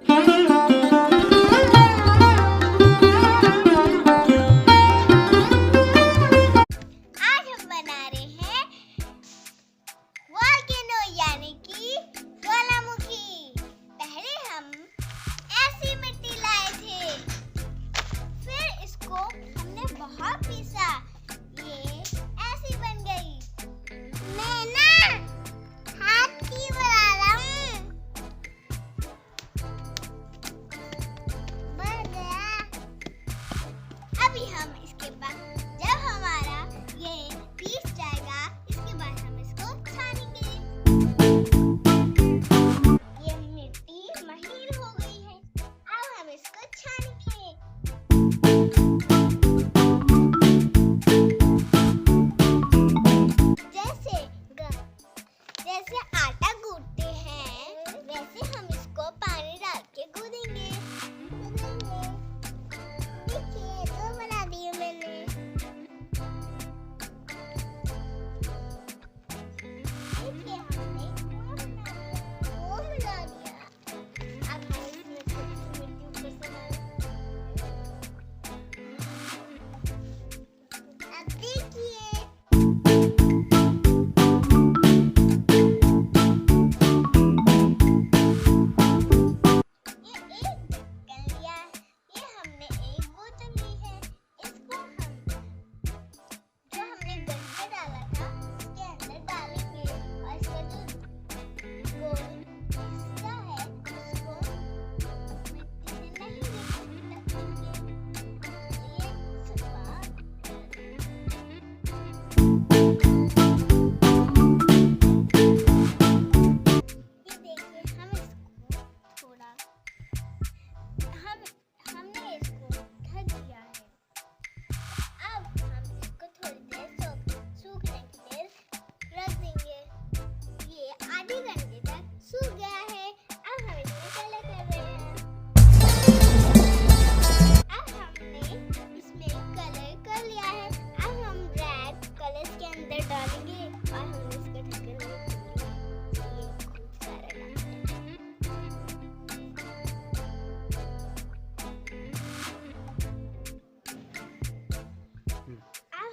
आज हम बना रहे हैं वोल्केनो यानी कि ज्वालामुखी। पहले हम ऐसी मिट्टी लाए थे, फिर इसको हमने बहुत पीसा, ये ऐसी बन गई। मैं ना हाथी बना रहा हूँ, बन गया। अभी हम इसके बाद जब हमारा ये पीस जाएगा, इसके बाद हम इसको छानेंगे। ये मिट्टी महीन हो गई है, अब हम इसको छानेंगे। जैसे आटा गूंथते हैं, वैसे हम इसको पानी डाल के गूंदेंगे। देखिए, दो बना दिए मैंने। देखिए, हमने दो बना दिया। अब हम इसमें थोड़ी सी मिट्टी ऊपर से डालेंगे। अब देखिए,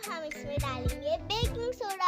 हम इसमें डालेंगे बेकिंग सोडा।